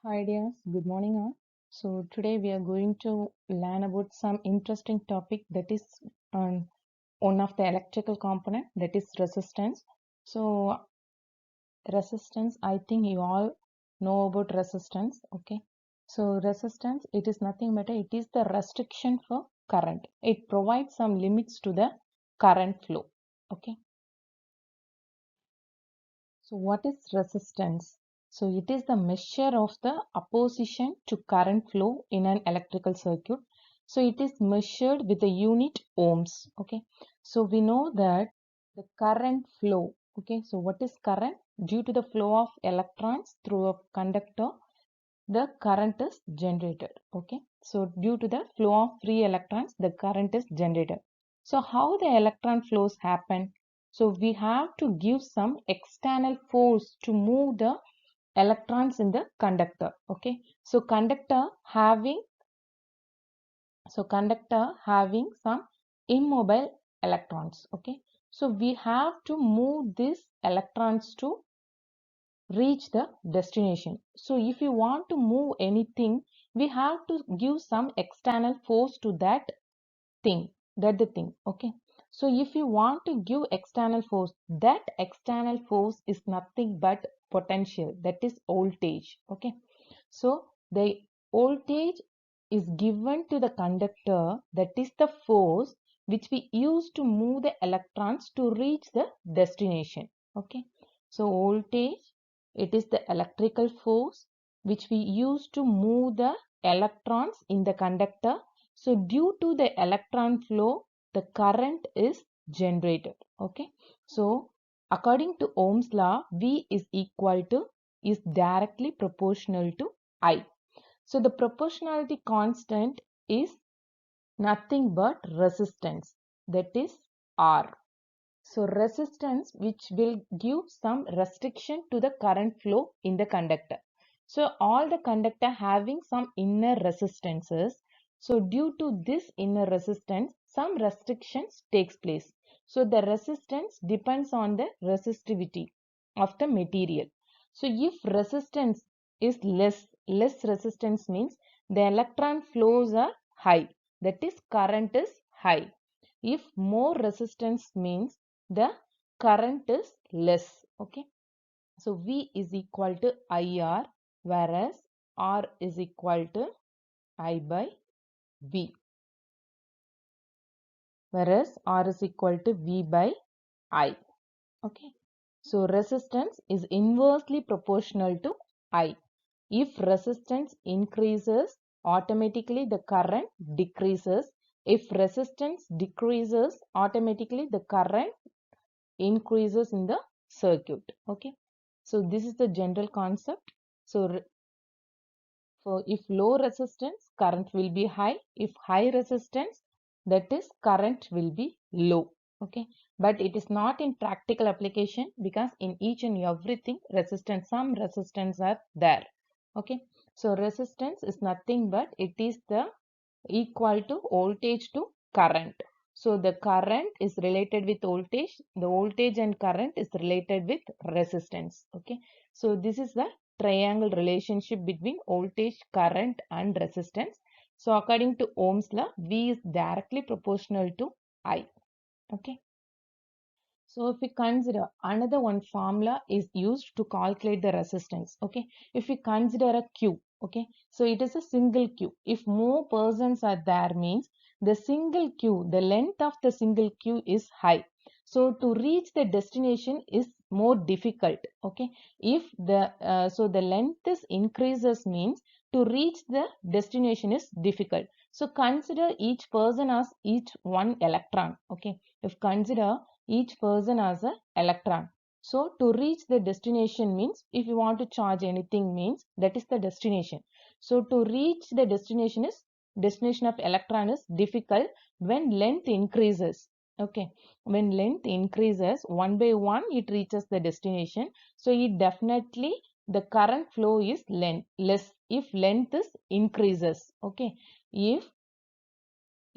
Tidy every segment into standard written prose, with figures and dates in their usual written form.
Hi dears, good morning all. So today we are going to learn about some interesting topic that is um, one of the electrical component, that is resistance. So resistance, I think you all know about resistance. Okay. So resistance, it is nothing but it is the restriction for current. It provides some limits to the current flow. Okay. So what is resistance? So it is the measure of the opposition to current flow in an electrical circuit. So it is measured with the unit ohms. Okay. So we know that the current flow. Okay. So what is current? Due to the flow of electrons through a conductor, the current is generated. Okay. So due to the flow of free electrons, the current is generated. So how the electron flows happen? So we have to give some external force to move the electrons in the conductor. Okay. Conductor having some immobile electrons. Okay. So we have to move these electrons to reach the destination. So if you want to move anything, we have to give some external force to that thing, okay. So if you want to give external force, that external force is nothing but potential, that is voltage. Okay. So the voltage is given to the conductor, that is the force which we use to move the electrons to reach the destination. Okay. So voltage, it is the electrical force which we use to move the electrons in the conductor. So due to the electron flow, the current is generated. Okay. So according to Ohm's law, V is directly proportional to I. So the proportionality constant is nothing but resistance, that is R. So resistance, which will give some restriction to the current flow in the conductor. So all the conductor having some inner resistances. So due to this inner resistance, some restrictions takes place. So the resistance depends on the resistivity of the material. So if resistance is less resistance means the electron flows are high. That is current is high. If more resistance means the current is less. Okay. So V is equal to IR, whereas R is equal to I by V. Whereas R is equal to V by I. Okay. So resistance is inversely proportional to I. If resistance increases, automatically the current decreases. If resistance decreases, automatically the current increases in the circuit. Okay. So this is the general concept. So for if low resistance, current will be high. If high resistance, that is current will be low. Okay. But it is not in practical application because in each and everything resistance, some resistance are there. Okay. So resistance is nothing but it is the equal to voltage to current. So the current is related with voltage. The voltage and current is related with resistance. Okay. So this is the triangle relationship between voltage, current and resistance. So according to Ohm's law, V is directly proportional to I. Okay. So if we consider another one formula is used to calculate the resistance. Okay. If we consider a Q. Okay. So it is a single Q. If more persons are there means the single Q, the length of the single Q is high. So to reach the destination is more difficult. Okay. If so the length is increases means to reach the destination is difficult. So consider each person as each one electron. Okay. If consider each person as an electron. So to reach the destination means if you want to charge anything means that is the destination. So to reach the destination of electron is difficult when length increases. Okay. When length increases one by one it reaches the destination. So it definitely the current flow is less if length is increases. Okay. If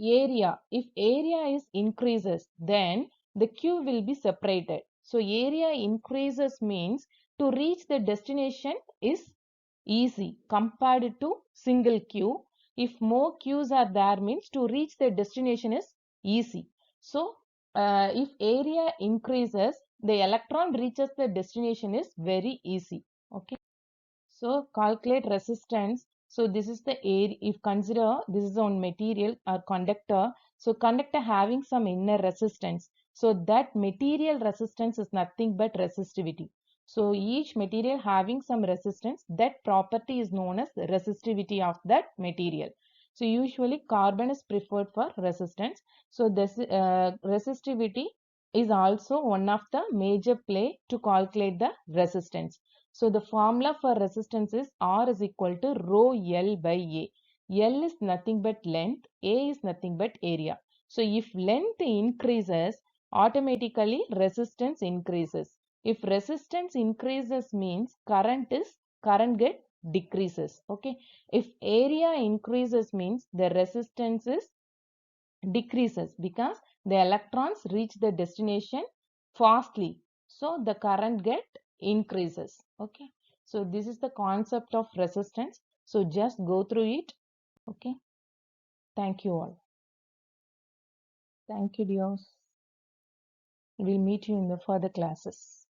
area is increases, then the Q will be separated. So area increases means to reach the destination is easy compared to single queue. If more queues are there means to reach the destination is easy. So if area increases, the electron reaches the destination is very easy. Okay. So calculate resistance. So this is the area. If consider this is on material or conductor. So conductor having some inner resistance. So that material resistance is nothing but resistivity. So each material having some resistance, that property is known as the resistivity of that material. So usually carbon is preferred for resistance. So this resistivity is also one of the major play to calculate the resistance. So the formula for resistance is R is equal to rho L by A. L is nothing but length, A is nothing but area. So if length increases, automatically resistance increases. If resistance increases means current get decreases. Okay. If area increases means the resistance is decreases because the electrons reach the destination fastly, so the current get increases. Okay, so this is the concept of resistance, so just go through it. Okay, thank you all. Thank you, dears. We'll meet you in the further classes.